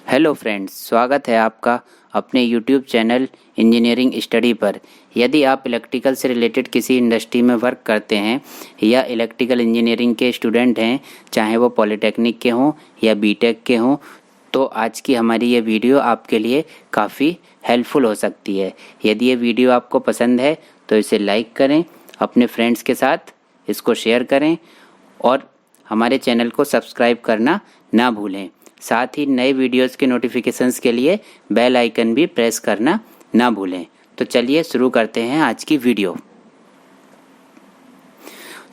Hello friends, स्वागत है आपका अपने यूट्यूब चैनल इंजीनियरिंग स्टडी पर। यदि आप इलेक्ट्रिकल से रिलेटेड किसी इंडस्ट्री में वर्क करते हैं या इलेक्ट्रिकल इंजीनियरिंग के स्टूडेंट हैं, चाहे वो पॉलिटेक्निक के हों या बीटेक के हों, तो आज की हमारी ये वीडियो आपके लिए काफ़ी हेल्पफुल हो सकती है। यदि ये वीडियो आपको पसंद है तो इसे लाइक करें, अपने फ्रेंड्स के साथ इसको शेयर करें और हमारे चैनल को सब्सक्राइब करना ना भूलें। साथ ही नए वीडियोस के नोटिफिकेशंस के लिए बेल आइकन भी प्रेस करना ना भूलें। तो चलिए शुरू करते हैं आज की वीडियो।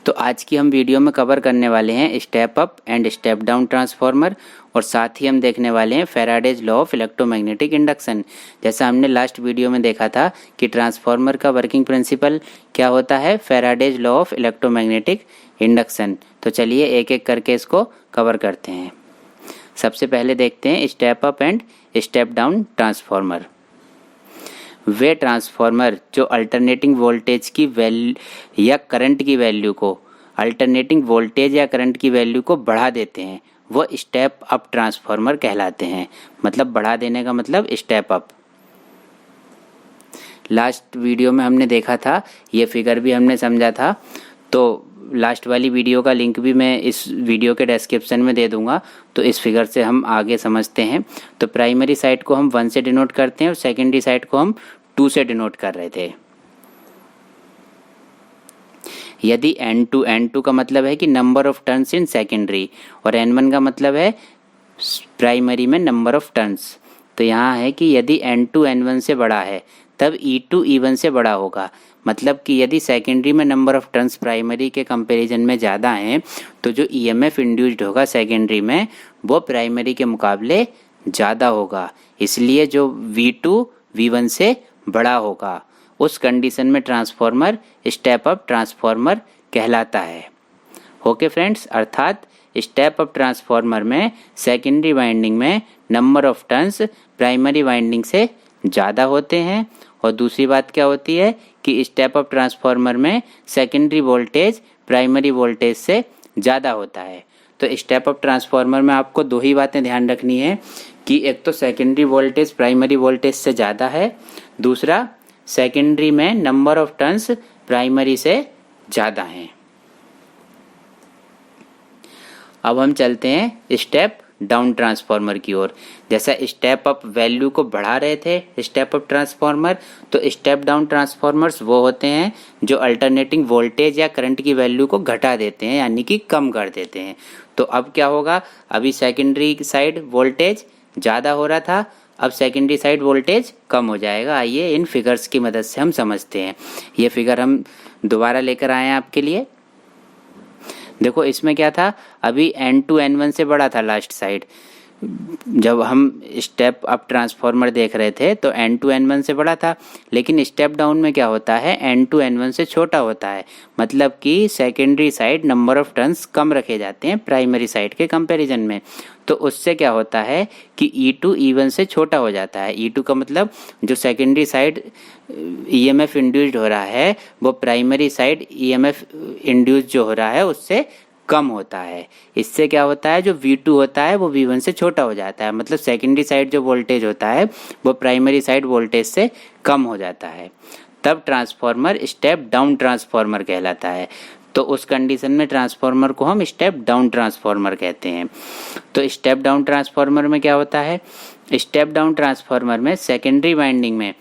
तो आज की हम वीडियो में कवर करने वाले हैं step up and step down transformer और साथ ही हम देखने वाले हैं Faraday's law of electromagnetic induction. जैसा हमने लास्ट वीडियो में देखा था कि ट्रांसफार्मर का वर्किंग प्रिंसिपल क्या होता है, Faraday's law of electromagnetic induction. तो चलिए एक एक करके इसको कवर करते हैं। सबसे पहले देखते हैं step up and step down transformer. Way transformer जो अल्टरनेटिंग वोल्टेज की वैल्यू या करंट की वैल्यू को अल्टरनेटिंग वोल्टेज या करंट की वैल्यू को बढ़ा देते हैं वो स्टेप अप ट्रांसफार्मर कहलाते हैं। मतलब बढ़ा देने का मतलब स्टेप अप। लास्ट वीडियो में हमने देखा था, ये फिगर भी हमने समझा था, तो लास्ट वाली वीडियो का लिंक भी मैं इस वीडियो के डिस्क्रिप्शन में दे दूंगा। तो इस फिगर से हम आगे समझते हैं। तो प्राइमरी साइड को हम 1 से डिनोट करते हैं और सेकेंडरी साइड को हम 2 से डिनोट कर रहे थे। यदि N2 का मतलब है कि number of turns in secondary और N1 का मतलब है प्राइमरी में नंबर ऑफ टर्न्स। तो यहाँ है कि यदि N2 N1 से बड़ा है तब E2 E1 से बड़ा होगा। मतलब कि यदि सेकेंडरी में नंबर ऑफ टर्न्स प्राइमरी के कंपैरिजन में ज़्यादा हैं तो जो ईएमएफ इंड्यूस्ड होगा सेकेंडरी में वो प्राइमरी के मुकाबले ज़्यादा होगा, इसलिए जो V2 V1 से बड़ा होगा। उस कंडीशन में ट्रांसफार्मर स्टेप अप ट्रांसफार्मर कहलाता है। ओके फ्रेंड्स, अर्थात स्टेप अप ट्रांसफार्मर में सेकेंडरी वाइंडिंग में number of turns primary winding से ज़्यादा होते हैं। और दूसरी बात क्या होती है कि स्टेप अप ट्रांसफार्मर में सेकेंडरी वोल्टेज प्राइमरी वोल्टेज से ज़्यादा होता है। तो स्टेप अप ट्रांसफार्मर में आपको दो ही बातें ध्यान रखनी है कि एक तो सेकेंडरी वोल्टेज प्राइमरी वोल्टेज से ज़्यादा है, दूसरा सेकेंडरी में नंबर ऑफ टर्न्स प्राइमरी से ज़्यादा हैं। अब हम चलते हैं स्टेप डाउन ट्रांसफार्मर की ओर। जैसा स्टेप अप वैल्यू को बढ़ा रहे थे स्टेप अप ट्रांसफार्मर, तो स्टेप डाउन ट्रांसफार्मर्स वो होते हैं जो अल्टरनेटिंग वोल्टेज या करंट की वैल्यू को घटा देते हैं, यानी कि कम कर देते हैं। तो अब क्या होगा, अभी सेकेंडरी साइड वोल्टेज ज़्यादा हो रहा था, अब सेकेंडरी साइड वोल्टेज कम हो जाएगा। आइए इन फिगर्स की मदद से हम समझते हैं। ये फिगर हम दोबारा लेकर आए हैं आपके लिए। देखो इसमें क्या था, अभी N2 N1 से बड़ा था लास्ट साइड। जब हम स्टेप अप ट्रांसफार्मर देख रहे थे तो N2 N1 से बड़ा था, लेकिन स्टेप डाउन में क्या होता है, N2 N1 से छोटा होता है। मतलब कि secondary side number of turns कम रखे जाते हैं प्राइमरी साइड के कंपैरिजन में। तो उससे क्या होता है कि E2 E1 से छोटा हो जाता है। E2 का मतलब जो सेकेंडरी साइड ईएमएफ इंड्यूस्ड हो रहा है वो प्राइमरी साइड ईएमएफ इंड्यूस्ड जो हो रहा है उससे कम होता है। इससे क्या होता है, जो V2 होता है वो V1 से छोटा हो जाता है। मतलब सेकेंडरी साइड जो वोल्टेज होता है वो प्राइमरी साइड वोल्टेज से कम हो जाता है। तब ट्रांसफार्मर स्टेप डाउन ट्रांसफार्मर कहलाता है। तो उस कंडीशन में ट्रांसफार्मर को हम स्टेप डाउन ट्रांसफार्मर कहते हैं। तो स्टेप डाउन ट्रांसफार्मर में क्या होता है, स्टेप डाउन ट्रांसफार्मर में सेकेंडरी वाइंडिंग में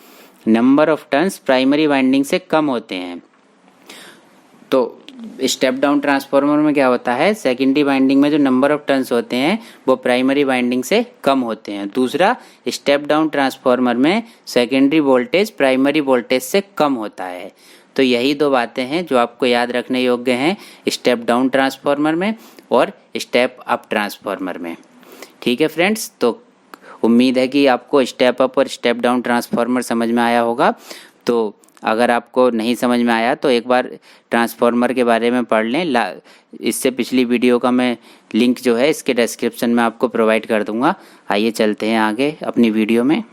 number of turns primary winding से कम होते हैं। तो स्टेप डाउन ट्रांसफार्मर में क्या होता है, सेकेंडरी वाइंडिंग में जो नंबर ऑफ टर्न्स होते हैं वो प्राइमरी वाइंडिंग से कम होते हैं। दूसरा, स्टेप डाउन ट्रांसफार्मर में सेकेंडरी वोल्टेज प्राइमरी वोल्टेज से कम होता है। तो यही दो बातें हैं जो आपको याद रखने योग्य हैं स्टेप डाउन ट्रांसफार्मर में और स्टेप अप ट्रांसफार्मर में। ठीक है फ्रेंड्स, तो उम्मीद है कि आपको स्टेप अप और स्टेप डाउन ट्रांसफार्मर समझ में आया होगा। तो अगर आपको नहीं समझ में आया तो एक बार ट्रांसफार्मर के बारे में पढ़ लें। इससे पिछली वीडियो का मैं लिंक जो है इसके डिस्क्रिप्शन में आपको प्रोवाइड कर दूंगा। आइए चलते हैं आगे अपनी वीडियो में।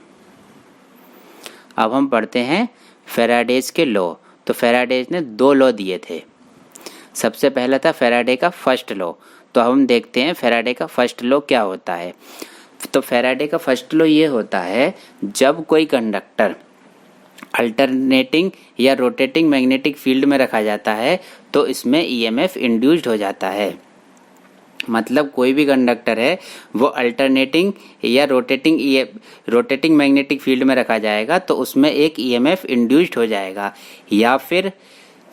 अब हम पढ़ते हैं फैराडेज के लॉ। तो फैराडेज ने 2 लॉ दिए थे। सबसे पहला था फैराडे का फर्स्ट लॉ। तो हम देखते हैं फैराडे का फर्स्ट लॉ क्या होता है। तो फैराडे का फर्स्ट लॉ ये होता है, जब कोई कंडक्टर अल्टरनेटिंग या रोटेटिंग मैग्नेटिक फील्ड में रखा जाता है तो इसमें ईएमएफ इंड्यूस्ड हो जाता है। मतलब कोई भी कंडक्टर है वो अल्टरनेटिंग या रोटेटिंग मैग्नेटिक फील्ड में रखा जाएगा तो उसमें एक ईएमएफ इंड्यूस्ड हो जाएगा। या फिर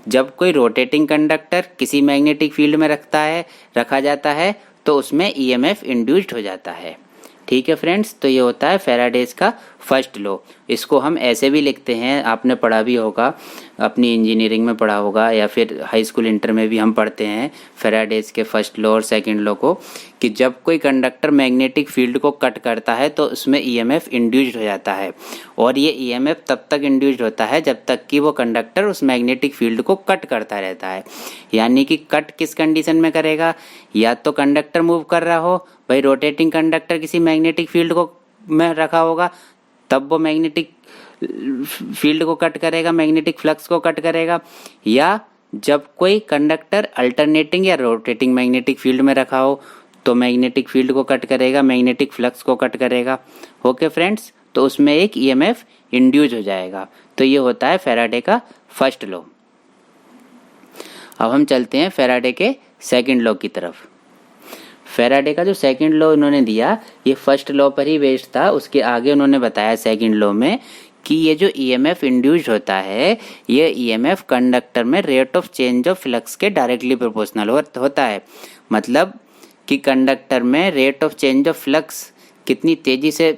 जब कोई रोटेटिंग कंडक्टर किसी मैग्नेटिक फील्ड में रखा जाता है तो उसमें ईएमएफ इंड्यूस्ड हो जाता है। ठीक है फ्रेंड्स, तो ये होता है फैराडेज का फर्स्ट लॉ। इसको हम ऐसे भी लिखते हैं, आपने पढ़ा भी होगा, अपनी इंजीनियरिंग में पढ़ा होगा या फिर हाई स्कूल इंटर में भी हम पढ़ते हैं फैराडेज के फर्स्ट लॉ और सेकंड लॉ को, कि जब कोई कंडक्टर मैग्नेटिक फील्ड को कट करता है तो उसमें ईएमएफ इंड्यूस्ड हो जाता है। और ये ईएमएफ तब तक इंड्यूस्ड होता है जब तक कि वो कंडक्टर उस मैग्नेटिक फील्ड को कट करता रहता है। यानी कि कट किस कंडीशन में करेगा, या तो कंडक्टर मूव कर रहा हो, भाई रोटेटिंग कंडक्टर किसी मैग्नेटिक फील्ड को में रखा होगा तब वो मैग्नेटिक फील्ड को कट करेगा, मैग्नेटिक फ्लक्स को कट करेगा, या जब कोई कंडक्टर अल्टरनेटिंग या रोटेटिंग मैग्नेटिक फील्ड में रखा हो तो मैग्नेटिक फील्ड को कट करेगा, मैग्नेटिक फ्लक्स को कट करेगा। ओके फ्रेंड्स, तो उसमें एक ईएमएफ इंड्यूस हो जाएगा। तो ये होता है फैराडे का फर्स्ट लॉ। अब हम चलते हैं फैराडे के सेकंड लॉ की तरफ। फैराडे का जो सेकंड लॉ उन्होंने दिया ये फर्स्ट लॉ पर ही बेस्ड था। उसके आगे उन्होंने बताया सेकंड लॉ में कि ये जो ईएमएफ इंड्यूस्ड होता है ये ईएमएफ कंडक्टर में rate of change of flux के डायरेक्टली प्रोपोर्शनल होता है। मतलब कि कंडक्टर में rate of change of flux कितनी तेजी से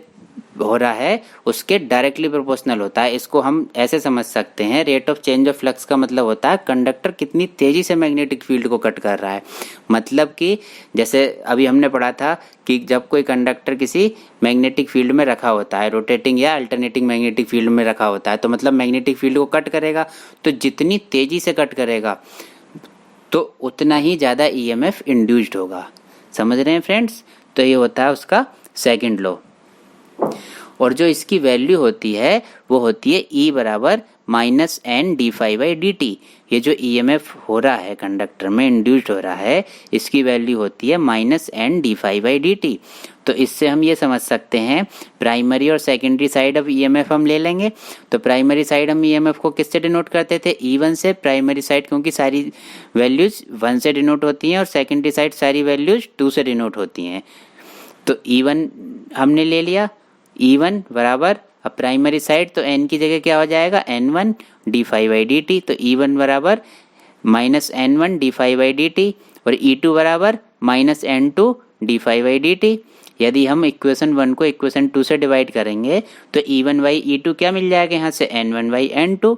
हो रहा है उसके डायरेक्टली प्रोपोर्शनल होता है। इसको हम ऐसे समझ सकते हैं, rate of change of flux का मतलब होता है कंडक्टर कितनी तेजी से मैग्नेटिक फील्ड को कट कर रहा है। मतलब कि जैसे अभी हमने पढ़ा था कि जब कोई कंडक्टर किसी मैग्नेटिक फील्ड में रखा होता है, रोटेटिंग या अल्टरनेटिंग मैग्नेटिक फील्ड में रखा होता है, तो मतलब मैग्नेटिक फील्ड को कट करेगा, तो जितनी तेजी से कट करेगा तो उतना ही ज़्यादा ईएमएफ इंड्यूस्ड होगा। समझ रहे हैं फ्रेंड्स? तो ये होता है उसका सेकंड लॉ। और जो इसकी वैल्यू होती है वो होती है E बराबर minus N D phi by D T. ये जो ईएमएफ हो रहा है कंडक्टर में इंड्यूस्ड हो रहा है इसकी वैल्यू होती है minus N D phi by D T. तो इससे हम ये समझ सकते हैं, प्राइमरी और सेकेंडरी साइड अब ईएमएफ हम ले लेंगे। तो प्राइमरी साइड हम ईएमएफ को किससे डिनोट करते थे? E1 से। प्राइमरी साइड क्योंकि सारी वैल्यूज 1 से डिनोट होती हैं और सेकेंडरी साइड सारी वैल्यूज 2 से डिनोट होती हैं। तो E1 हमने ले लिया, E1 बराबर, अब प्राइमरी साइड तो n की जगह क्या हो जाएगा? N1 D phi by D T. तो E1 बराबर minus N1 D phi by D T और E2 बराबर minus N2 D phi by D T. यदि हम इक्वेशन 1 को इक्वेशन 2 से डिवाइड करेंगे तो E1 बाई E2 क्या मिल जाएगा यहाँ से? N1 by N2।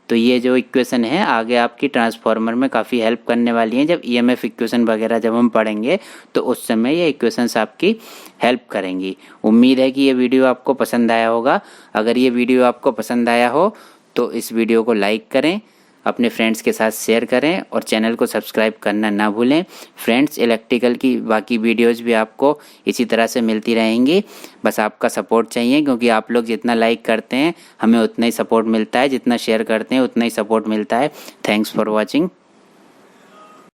तो ये जो इक्वेशन है आगे आपकी ट्रांसफार्मर में काफ़ी हेल्प करने वाली हैं। जब ईएमएफ इक्वेशन वगैरह जब हम पढ़ेंगे तो उस समय ये इक्वेशंस आपकी हेल्प करेंगी। उम्मीद है कि ये वीडियो आपको पसंद आया होगा। अगर ये वीडियो आपको पसंद आया हो तो इस वीडियो को लाइक करें, अपने फ्रेंड्स के साथ शेयर करें और चैनल को सब्सक्राइब करना ना भूलें। फ्रेंड्स, इलेक्ट्रिकल की बाकी वीडियोज़ भी आपको इसी तरह से मिलती रहेंगी। बस आपका सपोर्ट चाहिए, क्योंकि आप लोग जितना लाइक करते हैं हमें उतना ही सपोर्ट मिलता है, जितना शेयर करते हैं उतना ही सपोर्ट मिलता है। Thanks for watching.